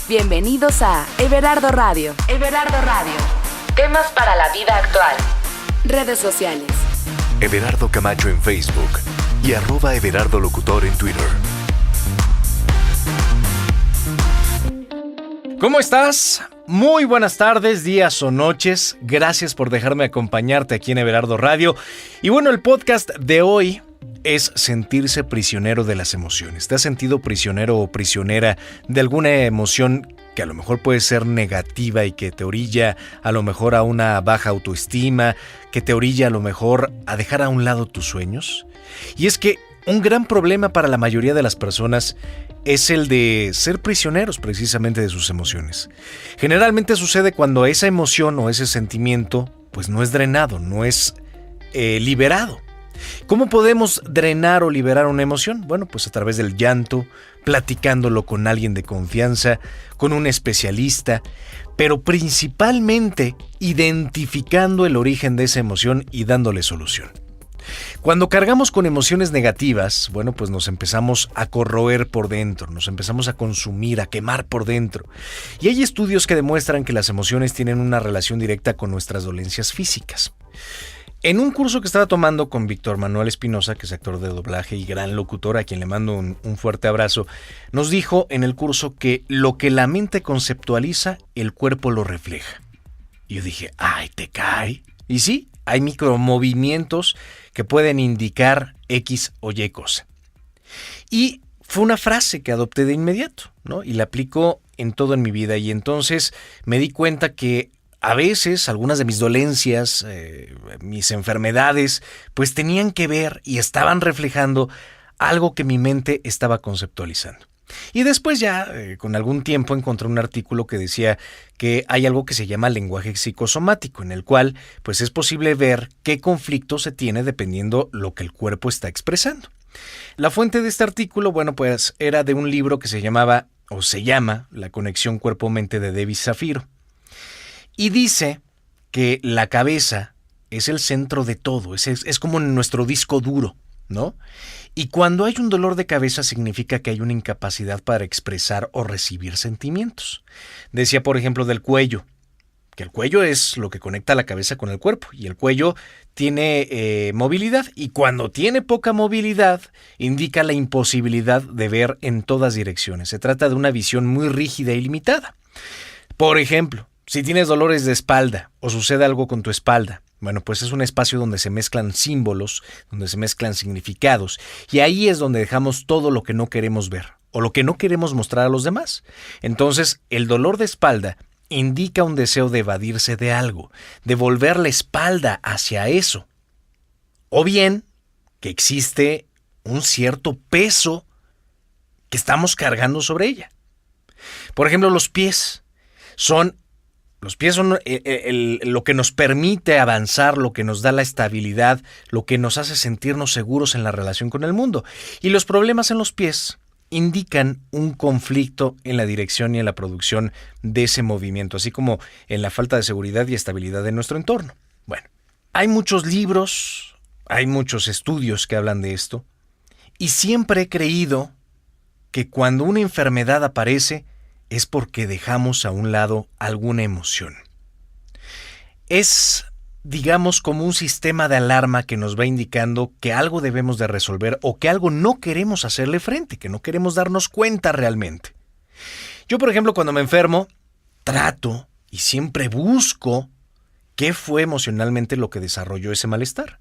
Bienvenidos a Everardo Radio. Everardo Radio. Temas para la vida actual. Redes sociales. Everardo Camacho en Facebook y @Everardo Locutor en Twitter. ¿Cómo estás? Muy buenas tardes, días o noches. Gracias por dejarme acompañarte aquí en Everardo Radio. Y bueno, el podcast de hoy es sentirse prisionero de las emociones. ¿Te has sentido prisionero o prisionera de alguna emoción que a lo mejor puede ser negativa y que te orilla a lo mejor a una baja autoestima, que te orilla a lo mejor a dejar a un lado tus sueños? Y es que un gran problema para la mayoría de las personas es el de ser prisioneros precisamente de sus emociones. Generalmente sucede cuando esa emoción o ese sentimiento pues no es drenado, no es liberado. ¿Cómo podemos drenar o liberar una emoción? Bueno, pues a través del llanto, platicándolo con alguien de confianza, con un especialista, pero principalmente identificando el origen de esa emoción y dándole solución. Cuando cargamos con emociones negativas, bueno, pues nos empezamos a corroer por dentro, nos empezamos a consumir, a quemar por dentro. Y hay estudios que demuestran que las emociones tienen una relación directa con nuestras dolencias físicas. En un curso que estaba tomando con Víctor Manuel Espinosa, que es actor de doblaje y gran locutor, a quien le mando un fuerte abrazo, nos dijo en el curso que lo que la mente conceptualiza, el cuerpo lo refleja. Y yo dije, ¡ay, te cae! Y sí, hay micromovimientos que pueden indicar X o Y cosa. Y fue una frase que adopté de inmediato, ¿no? Y la aplico en todo en mi vida. Y entonces me di cuenta que a veces algunas de mis dolencias, mis enfermedades, pues tenían que ver y estaban reflejando algo que mi mente estaba conceptualizando. Y después ya, con algún tiempo, encontré un artículo que decía que hay algo que se llama lenguaje psicosomático, en el cual pues es posible ver qué conflicto se tiene dependiendo lo que el cuerpo está expresando. La fuente de este artículo, bueno, pues era de un libro que se llama La conexión cuerpo-mente de Debbie Zafiro. Y dice que la cabeza es el centro de todo, es como nuestro disco duro, ¿no? Y cuando hay un dolor de cabeza significa que hay una incapacidad para expresar o recibir sentimientos. Decía, por ejemplo, del cuello, que el cuello es lo que conecta la cabeza con el cuerpo, y el cuello tiene movilidad, y cuando tiene poca movilidad indica la imposibilidad de ver en todas direcciones. Se trata de una visión muy rígida y limitada. Por ejemplo, si tienes dolores de espalda o sucede algo con tu espalda, bueno, pues es un espacio donde se mezclan símbolos, donde se mezclan significados, y ahí es donde dejamos todo lo que no queremos ver o lo que no queremos mostrar a los demás. Entonces, el dolor de espalda indica un deseo de evadirse de algo, de volver la espalda hacia eso. O bien, que existe un cierto peso que estamos cargando sobre ella. Por ejemplo, los pies son lo que nos permite avanzar, lo que nos da la estabilidad, lo que nos hace sentirnos seguros en la relación con el mundo. Y los problemas en los pies indican un conflicto en la dirección y en la producción de ese movimiento, así como en la falta de seguridad y estabilidad de nuestro entorno. Bueno, hay muchos libros, hay muchos estudios que hablan de esto, y siempre he creído que cuando una enfermedad aparece, es porque dejamos a un lado alguna emoción. Es, digamos, como un sistema de alarma que nos va indicando que algo debemos de resolver o que algo no queremos hacerle frente, que no queremos darnos cuenta realmente. Yo, por ejemplo, cuando me enfermo, trato y siempre busco qué fue emocionalmente lo que desarrolló ese malestar.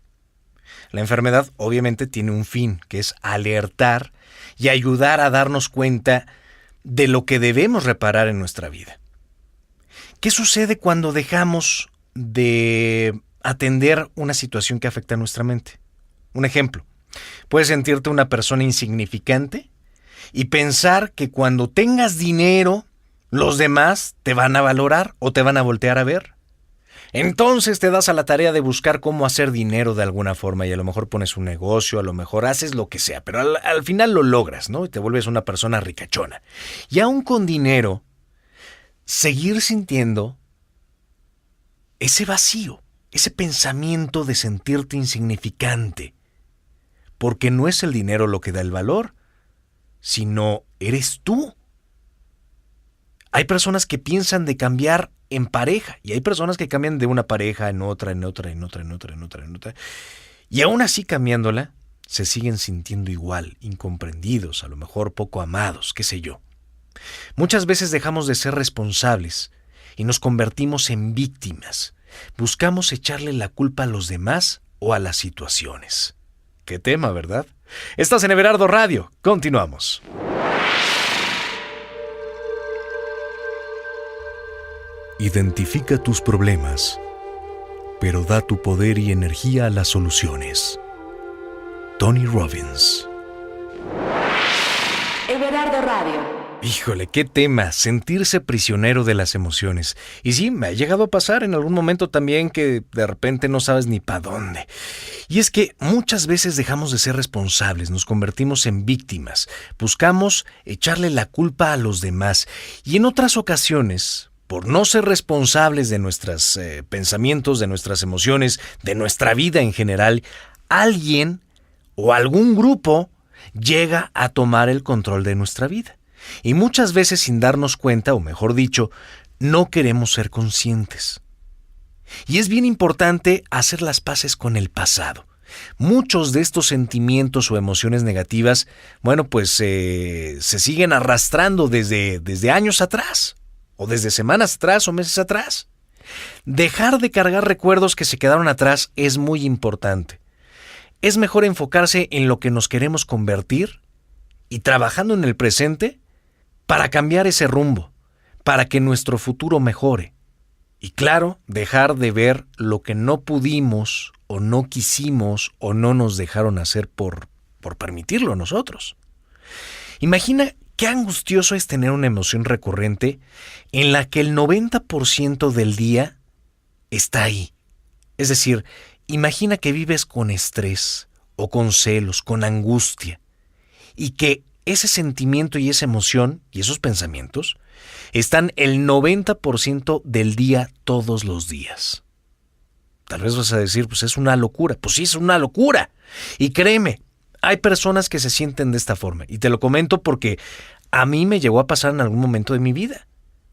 La enfermedad obviamente tiene un fin, que es alertar y ayudar a darnos cuenta de lo que debemos reparar en nuestra vida. ¿Qué sucede cuando dejamos de atender una situación que afecta a nuestra mente? Un ejemplo, puedes sentirte una persona insignificante y pensar que cuando tengas dinero, los demás te van a valorar o te van a voltear a ver. Entonces te das a la tarea de buscar cómo hacer dinero de alguna forma y a lo mejor pones un negocio, a lo mejor haces lo que sea, pero al final lo logras, ¿no? Y te vuelves una persona ricachona. Y aún con dinero, seguir sintiendo ese vacío, ese pensamiento de sentirte insignificante, porque no es el dinero lo que da el valor, sino eres tú. Hay personas que piensan de cambiar en pareja y hay personas que cambian de una pareja en otra. Y aún así cambiándola, se siguen sintiendo igual, incomprendidos, a lo mejor poco amados, qué sé yo. Muchas veces dejamos de ser responsables y nos convertimos en víctimas. Buscamos echarle la culpa a los demás o a las situaciones. Qué tema, ¿verdad? Estás en Everardo Radio. Continuamos. Identifica tus problemas, pero da tu poder y energía a las soluciones. Tony Robbins. Everardo Radio. Híjole, qué tema, sentirse prisionero de las emociones. Y sí, me ha llegado a pasar en algún momento también que de repente no sabes ni para dónde. Y es que muchas veces dejamos de ser responsables, nos convertimos en víctimas, buscamos echarle la culpa a los demás. Y en otras ocasiones, por no ser responsables de nuestros pensamientos, de nuestras emociones, de nuestra vida en general, alguien o algún grupo llega a tomar el control de nuestra vida. Y muchas veces sin darnos cuenta, o mejor dicho, no queremos ser conscientes. Y es bien importante hacer las paces con el pasado. Muchos de estos sentimientos o emociones negativas, se siguen arrastrando desde años atrás, o desde semanas atrás o meses atrás. Dejar de cargar recuerdos que se quedaron atrás es muy importante. Es mejor enfocarse en lo que nos queremos convertir y trabajando en el presente para cambiar ese rumbo, para que nuestro futuro mejore. Y claro, dejar de ver lo que no pudimos o no quisimos o no nos dejaron hacer por permitirlo a nosotros. Imagina qué angustioso es tener una emoción recurrente en la que el 90% del día está ahí. Es decir, imagina que vives con estrés o con celos, con angustia, y que ese sentimiento y esa emoción y esos pensamientos están el 90% del día todos los días. Tal vez vas a decir, pues es una locura. Pues sí, es una locura. Y créeme, hay personas que se sienten de esta forma. Y te lo comento porque a mí me llegó a pasar en algún momento de mi vida.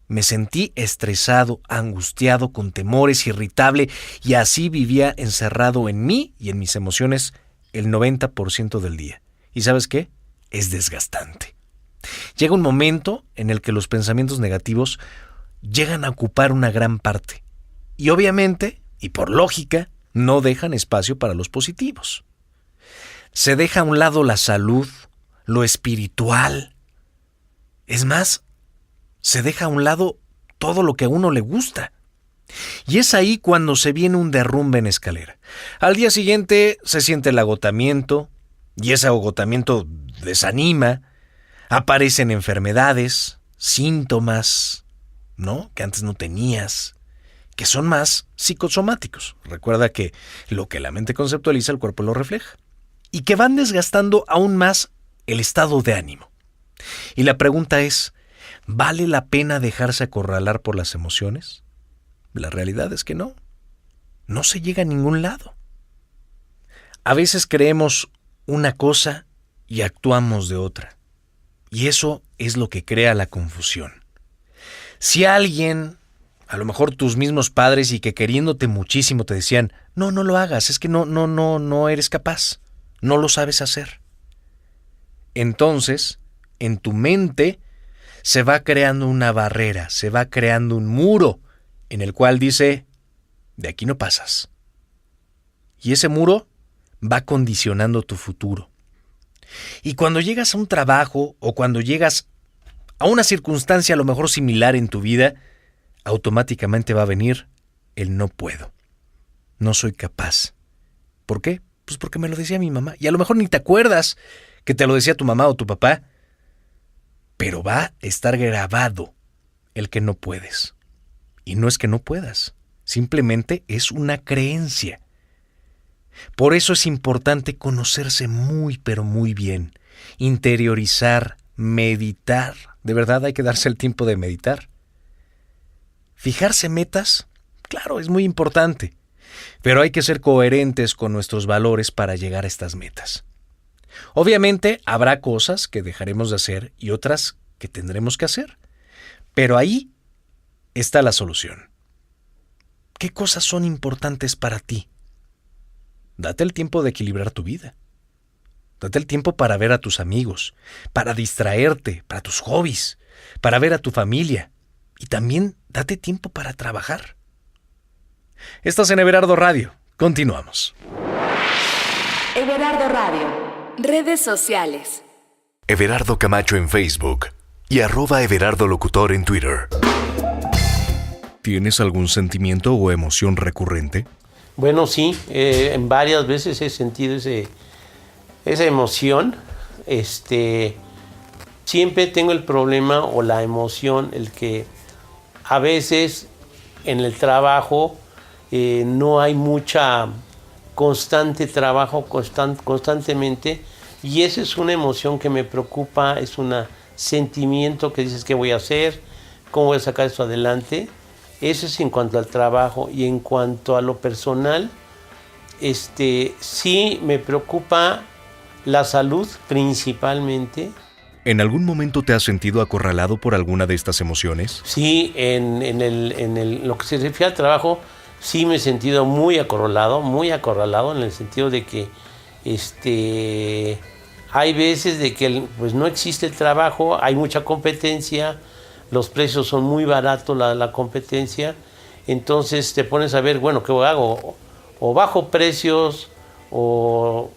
Me sentí estresado, angustiado, con temores, irritable, y así vivía encerrado en mí y en mis emociones el 90% del día. ¿Y sabes qué? Es desgastante. Llega un momento en el que los pensamientos negativos llegan a ocupar una gran parte. Y obviamente, y por lógica, no dejan espacio para los positivos. Se deja a un lado la salud, lo espiritual. Es más, se deja a un lado todo lo que a uno le gusta. Y es ahí cuando se viene un derrumbe en escalera. Al día siguiente se siente el agotamiento, y ese agotamiento desanima, aparecen enfermedades, síntomas, ¿no?, que antes no tenías, que son más psicosomáticos. Recuerda que lo que la mente conceptualiza, el cuerpo lo refleja. Y que van desgastando aún más el estado de ánimo. Y la pregunta es, ¿vale la pena dejarse acorralar por las emociones? La realidad es que no. No se llega a ningún lado. A veces creemos una cosa y actuamos de otra. Y eso es lo que crea la confusión. Si alguien, a lo mejor tus mismos padres y que queriéndote muchísimo te decían, no lo hagas, es que no eres capaz, no lo sabes hacer. Entonces, en tu mente se va creando una barrera, se va creando un muro en el cual dice, de aquí no pasas. Y ese muro va condicionando tu futuro. Y cuando llegas a un trabajo o cuando llegas a una circunstancia a lo mejor similar en tu vida, automáticamente va a venir el no puedo, no soy capaz. ¿Por qué? Pues porque me lo decía mi mamá. Y a lo mejor ni te acuerdas que te lo decía tu mamá o tu papá, pero va a estar grabado el que no puedes. Y no es que no puedas, simplemente es una creencia. Por eso es importante conocerse muy, pero muy bien, interiorizar, meditar. De verdad hay que darse el tiempo de meditar. Fijarse metas, claro, es muy importante, pero hay que ser coherentes con nuestros valores para llegar a estas metas. Obviamente habrá cosas que dejaremos de hacer y otras que tendremos que hacer, Pero ahí está la solución. ¿Qué cosas son importantes para ti? Date el tiempo de equilibrar tu vida. Date el tiempo para ver a tus amigos, para distraerte, para tus hobbies, para ver a tu familia. Y también date tiempo para trabajar. Estás en Everardo Radio. Continuamos. Everardo Radio. Redes sociales. Everardo Camacho en Facebook y @Everardo Locutor en Twitter. ¿Tienes algún sentimiento o emoción recurrente? Bueno, sí, en varias veces he sentido esa emoción. Siempre tengo el problema o la emoción, el que a veces en el trabajo no hay mucha constante trabajo, constantemente, y esa es una emoción que me preocupa, es un sentimiento que dices, ¿qué voy a hacer? ¿Cómo voy a sacar esto adelante? Eso es en cuanto al trabajo. Y en cuanto a lo personal, sí me preocupa la salud principalmente. ¿En algún momento te has sentido acorralado por alguna de estas emociones? Sí, en lo que se refiere al trabajo, sí me he sentido muy acorralado en el sentido de que hay veces de que pues no existe el trabajo, hay mucha competencia, los precios son muy baratos, la competencia, entonces te pones a ver, bueno, ¿qué hago? O bajo precios, o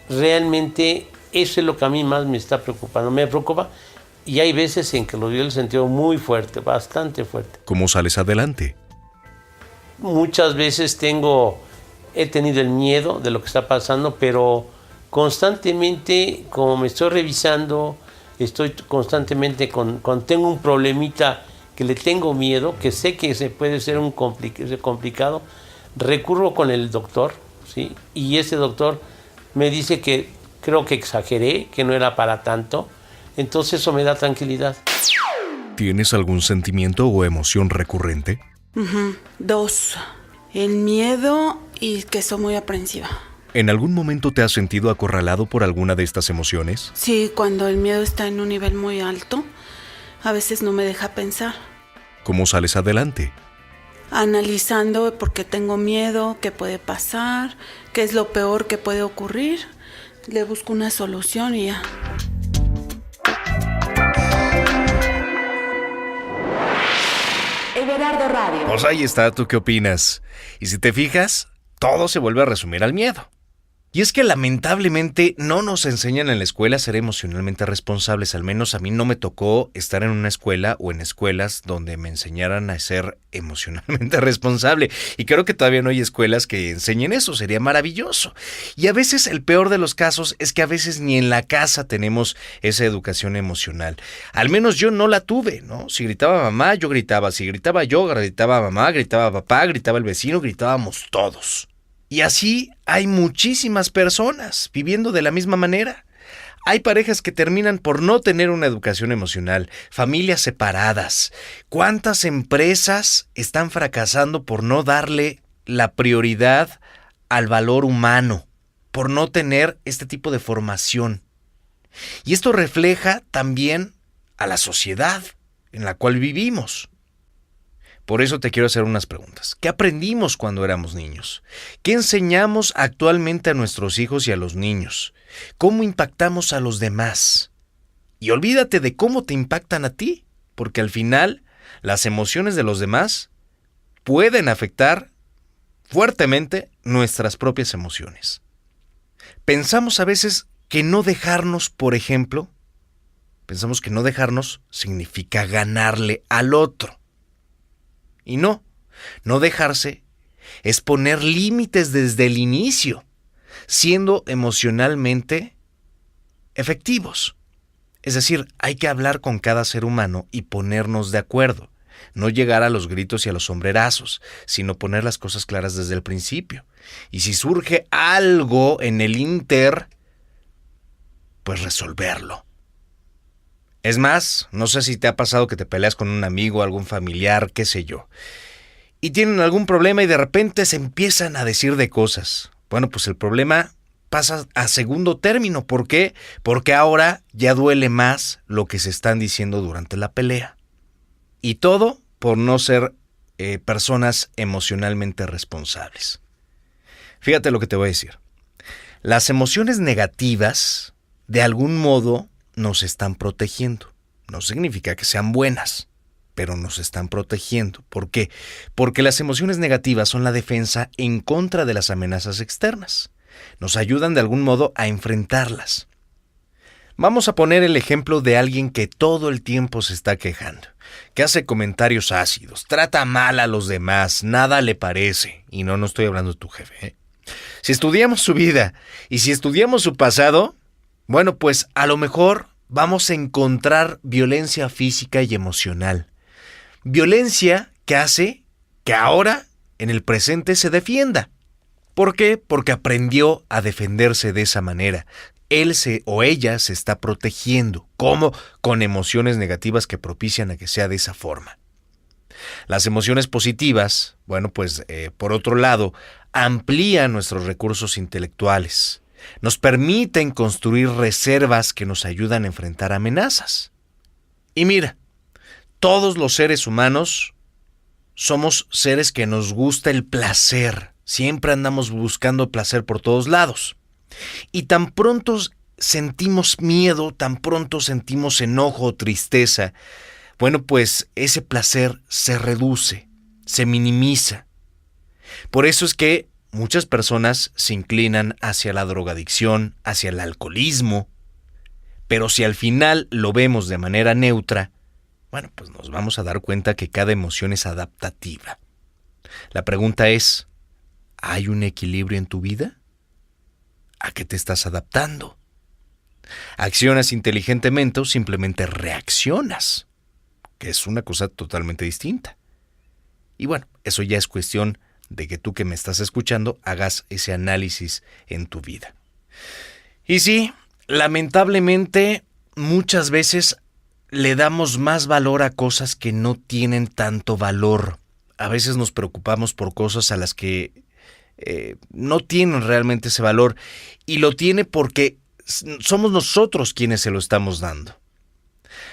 realmente eso es lo que a mí más me está preocupando, me preocupa, y hay veces en que lo dio el sentido muy fuerte, bastante fuerte. ¿Cómo sales adelante? Muchas veces he tenido el miedo de lo que está pasando, pero constantemente, como me estoy revisando, estoy constantemente cuando tengo un problemita que le tengo miedo, que sé que se puede ser complicado, recurro con el doctor, ¿sí? Y ese doctor me dice que creo que exageré, que no era para tanto, entonces eso me da tranquilidad. ¿Tienes algún sentimiento o emoción recurrente? Dos, el miedo y que soy muy aprensiva. ¿En algún momento te has sentido acorralado por alguna de estas emociones? Sí, cuando el miedo está en un nivel muy alto, a veces no me deja pensar. ¿Cómo sales adelante? Analizando por qué tengo miedo, qué puede pasar, qué es lo peor que puede ocurrir. Le busco una solución y ya. Everardo Radio. Pues ahí está, ¿tú qué opinas? Y si te fijas, todo se vuelve a resumir al miedo. Y es que lamentablemente no nos enseñan en la escuela a ser emocionalmente responsables. Al menos a mí no me tocó estar en una escuela o en escuelas donde me enseñaran a ser emocionalmente responsable. Y creo que todavía no hay escuelas que enseñen eso. Sería maravilloso. Y a veces el peor de los casos es que a veces ni en la casa tenemos esa educación emocional. Al menos yo no la tuve, ¿no? Si gritaba mamá, yo gritaba. Si gritaba yo, gritaba mamá, gritaba papá, gritaba el vecino, gritábamos todos. Y así hay muchísimas personas viviendo de la misma manera. Hay parejas que terminan por no tener una educación emocional, familias separadas. ¿Cuántas empresas están fracasando por no darle la prioridad al valor humano, por no tener este tipo de formación? Y esto refleja también a la sociedad en la cual vivimos. Por eso te quiero hacer unas preguntas. ¿Qué aprendimos cuando éramos niños? ¿Qué enseñamos actualmente a nuestros hijos y a los niños? ¿Cómo impactamos a los demás? Y olvídate de cómo te impactan a ti, porque al final las emociones de los demás pueden afectar fuertemente nuestras propias emociones. Pensamos a veces que no dejarnos, por ejemplo, pensamos que no dejarnos significa ganarle al otro. Y no dejarse es poner límites desde el inicio, siendo emocionalmente efectivos. Es decir, hay que hablar con cada ser humano y ponernos de acuerdo, no llegar a los gritos y a los sombrerazos, sino poner las cosas claras desde el principio. Y si surge algo en el inter, pues resolverlo. Es más, no sé si te ha pasado que te peleas con un amigo, algún familiar, qué sé yo, y tienen algún problema y de repente se empiezan a decir de cosas. Bueno, pues el problema pasa a segundo término. ¿Por qué? Porque ahora ya duele más lo que se están diciendo durante la pelea. Y todo por no ser personas emocionalmente responsables. Fíjate lo que te voy a decir. Las emociones negativas, de algún modo, nos están protegiendo. No significa que sean buenas, pero nos están protegiendo. ¿Por qué? Porque las emociones negativas son la defensa en contra de las amenazas externas. Nos ayudan de algún modo a enfrentarlas. Vamos a poner el ejemplo de alguien que todo el tiempo se está quejando, que hace comentarios ácidos, trata mal a los demás, nada le parece. Y no estoy hablando de tu jefe, ¿eh? Si estudiamos su vida y si estudiamos su pasado, bueno, pues a lo mejor vamos a encontrar violencia física y emocional. Violencia que hace que ahora, en el presente, se defienda. ¿Por qué? Porque aprendió a defenderse de esa manera. Él o ella se está protegiendo. ¿Cómo? Con emociones negativas que propician a que sea de esa forma. Las emociones positivas, bueno, pues por otro lado, amplían nuestros recursos intelectuales. Nos permiten construir reservas que nos ayudan a enfrentar amenazas. Y mira, todos los seres humanos somos seres que nos gusta el placer. Siempre andamos buscando placer por todos lados. Y tan pronto sentimos miedo, tan pronto sentimos enojo o tristeza, bueno, pues ese placer se reduce, se minimiza. Por eso es que muchas personas se inclinan hacia la drogadicción, hacia el alcoholismo. Pero si al final lo vemos de manera neutra, bueno, pues nos vamos a dar cuenta que cada emoción es adaptativa. La pregunta es, ¿hay un equilibrio en tu vida? ¿A qué te estás adaptando? ¿Accionas inteligentemente o simplemente reaccionas? Que es una cosa totalmente distinta. Y bueno, eso ya es cuestión de que tú que me estás escuchando hagas ese análisis en tu vida. Y sí, lamentablemente muchas veces le damos más valor a cosas que no tienen tanto valor. A veces nos preocupamos por cosas a las que no tienen realmente ese valor, y lo tiene porque somos nosotros quienes se lo estamos dando.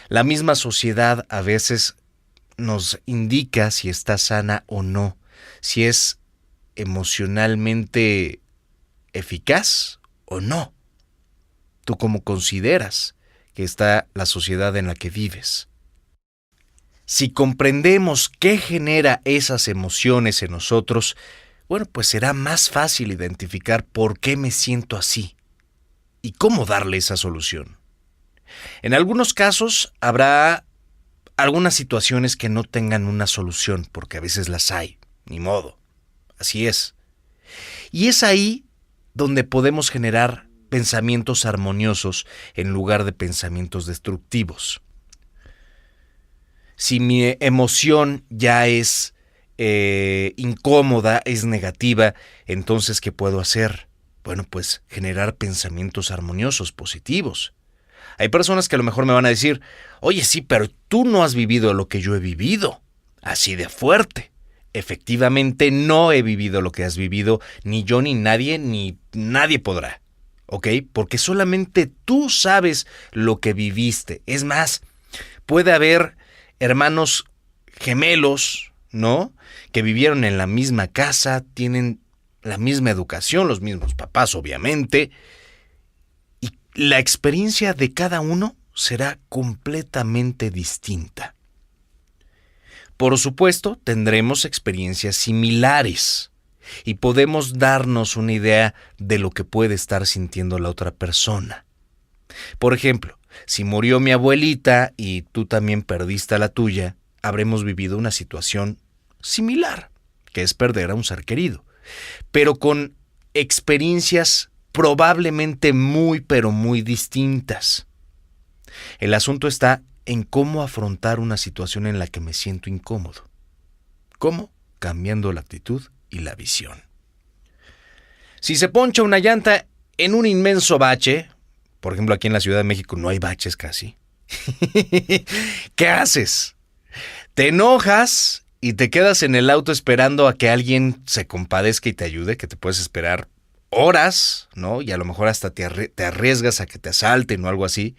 La misma sociedad a veces nos indica si está sana o no, si es emocionalmente eficaz o no. ¿Tú cómo consideras que está la sociedad en la que vives? Si comprendemos qué genera esas emociones en nosotros, bueno, pues será más fácil identificar por qué me siento así y cómo darle esa solución. En algunos casos habrá algunas situaciones que no tengan una solución, porque a veces las hay, ni modo, así es. Y es ahí donde podemos generar pensamientos armoniosos en lugar de pensamientos destructivos. Si mi emoción ya es incómoda, es negativa, entonces ¿qué puedo hacer? Bueno, pues generar pensamientos armoniosos, positivos. Hay personas que a lo mejor me van a decir, oye, sí, pero tú no has vivido lo que yo he vivido, así de fuerte. Efectivamente, no he vivido lo que has vivido, ni yo, ni nadie podrá, ¿ok? Porque solamente tú sabes lo que viviste. Es más, puede haber hermanos gemelos, ¿no?, que vivieron en la misma casa, tienen la misma educación, los mismos papás, obviamente, y la experiencia de cada uno será completamente distinta. Por supuesto, tendremos experiencias similares y podemos darnos una idea de lo que puede estar sintiendo la otra persona. Por ejemplo, si murió mi abuelita y tú también perdiste a la tuya, habremos vivido una situación similar, que es perder a un ser querido, pero con experiencias probablemente muy, pero muy distintas. El asunto está en cómo afrontar una situación en la que me siento incómodo. ¿Cómo? Cambiando la actitud y la visión. Si se poncha una llanta en un inmenso bache, por ejemplo aquí en la Ciudad de México no hay baches casi, ¿qué haces? Te enojas y te quedas en el auto esperando a que alguien se compadezca y te ayude, que te puedes esperar horas, ¿no? Y a lo mejor hasta te arriesgas a que te asalten o algo así.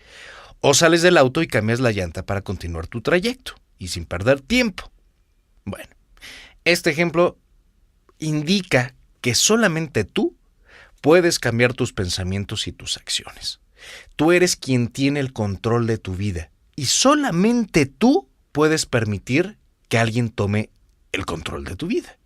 O sales del auto y cambias la llanta para continuar tu trayecto. y sin perder tiempo. Bueno, este ejemplo indica que solamente tú puedes cambiar tus pensamientos y tus acciones. Tú eres quien tiene el control de tu vida y solamente tú puedes permitir que alguien tome el control de tu vida.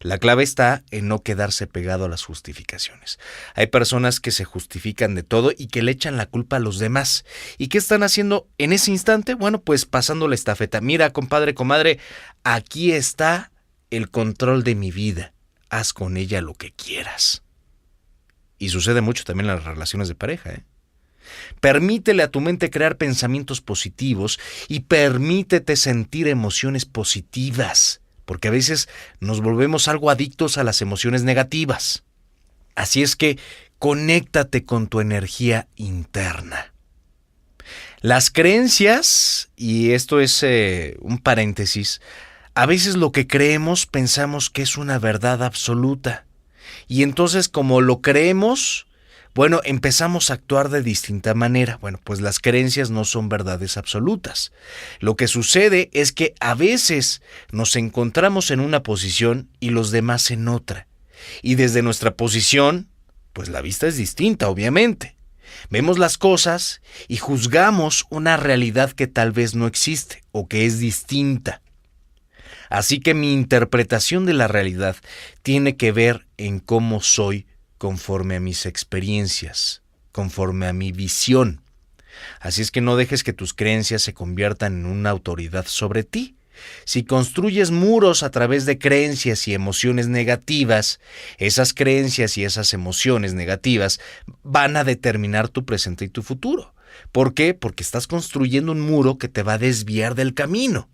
La clave está en no quedarse pegado a las justificaciones. Hay personas que se justifican de todo y que le echan la culpa a los demás. ¿Y qué están haciendo en ese instante? Bueno, pues pasando la estafeta. Mira, compadre, comadre, aquí está el control de mi vida. Haz con ella lo que quieras. Y sucede mucho también en las relaciones de pareja, ¿eh? Permítele a tu mente crear pensamientos positivos y permítete sentir emociones positivas, porque a veces nos volvemos algo adictos a las emociones negativas. Así es que conéctate con tu energía interna. Las creencias, y esto es un paréntesis, a veces lo que creemos pensamos que es una verdad absoluta. Y entonces como lo creemos, bueno, empezamos a actuar de distinta manera. Bueno, pues las creencias no son verdades absolutas. Lo que sucede es que a veces nos encontramos en una posición y los demás en otra. Y desde nuestra posición, pues la vista es distinta, obviamente. Vemos las cosas y juzgamos una realidad que tal vez no existe o que es distinta. Así que mi interpretación de la realidad tiene que ver en cómo soy conforme a mis experiencias, conforme a mi visión. Así es que no dejes que tus creencias se conviertan en una autoridad sobre ti. Si construyes muros a través de creencias y emociones negativas, esas creencias y esas emociones negativas van a determinar tu presente y tu futuro. ¿Por qué? Porque estás construyendo un muro que te va a desviar del camino.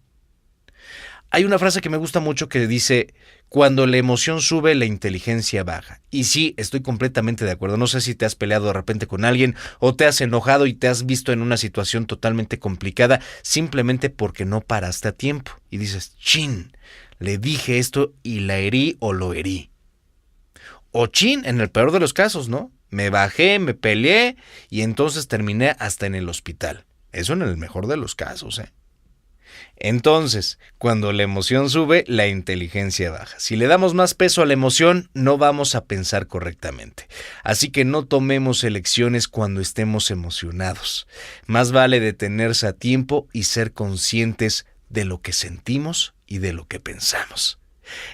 Hay una frase que me gusta mucho que dice: cuando la emoción sube, la inteligencia baja. Y sí, estoy completamente de acuerdo. No sé si te has peleado de repente con alguien o te has enojado y te has visto en una situación totalmente complicada simplemente porque no paraste a tiempo. Y dices, chin, le dije esto y la herí o lo herí. O chin, en el peor de los casos, ¿no? Me bajé, me peleé y entonces terminé hasta en el hospital. Eso en el mejor de los casos, ¿eh? Entonces, cuando la emoción sube, la inteligencia baja. Si le damos más peso a la emoción, no vamos a pensar correctamente. Así que no tomemos elecciones cuando estemos emocionados. Más vale detenerse a tiempo y ser conscientes de lo que sentimos y de lo que pensamos.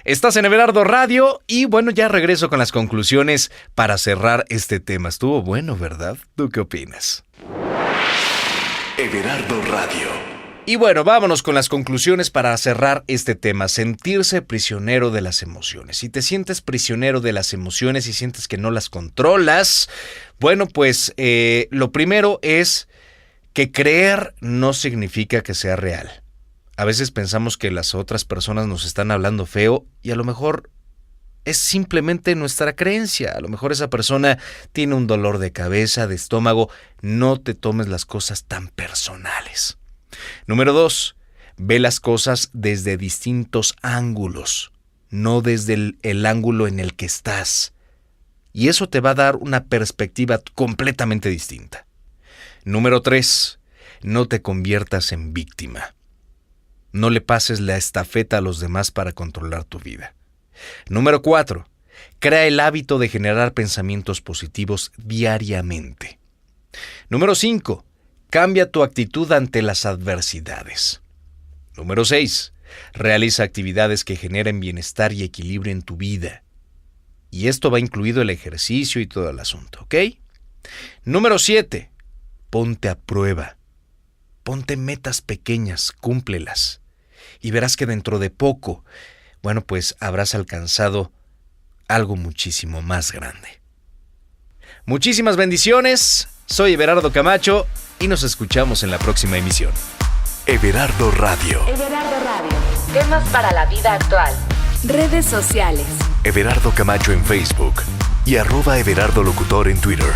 Estás en Everardo Radio y bueno, ya regreso con las conclusiones para cerrar este tema. Estuvo bueno, ¿verdad? ¿Tú qué opinas? Everardo Radio. Y bueno, vámonos con las conclusiones para cerrar este tema, sentirse prisionero de las emociones. Si te sientes prisionero de las emociones y sientes que no las controlas, bueno, pues lo primero es que creer no significa que sea real. A veces pensamos que las otras personas nos están hablando feo y a lo mejor es simplemente nuestra creencia. A lo mejor esa persona tiene un dolor de cabeza, de estómago. No te tomes las cosas tan personales. Número 2, ve las cosas desde distintos ángulos, no desde el ángulo en el que estás. Y eso te va a dar una perspectiva completamente distinta. Número 3, no te conviertas en víctima. No le pases la estafeta a los demás para controlar tu vida. Número 4, crea el hábito de generar pensamientos positivos diariamente. Número 5, cambia tu actitud ante las adversidades. Número 6. Realiza actividades que generen bienestar y equilibrio en tu vida. Y esto va incluido el ejercicio y todo el asunto, ¿ok? Número 7. Ponte a prueba. Ponte metas pequeñas, cúmplelas. Y verás que dentro de poco, bueno, pues habrás alcanzado algo muchísimo más grande. Muchísimas bendiciones. Soy Everardo Camacho y nos escuchamos en la próxima emisión. Everardo Radio. Everardo Radio. Temas para la vida actual. Redes sociales. Everardo Camacho en Facebook y @Everardo Locutor en Twitter.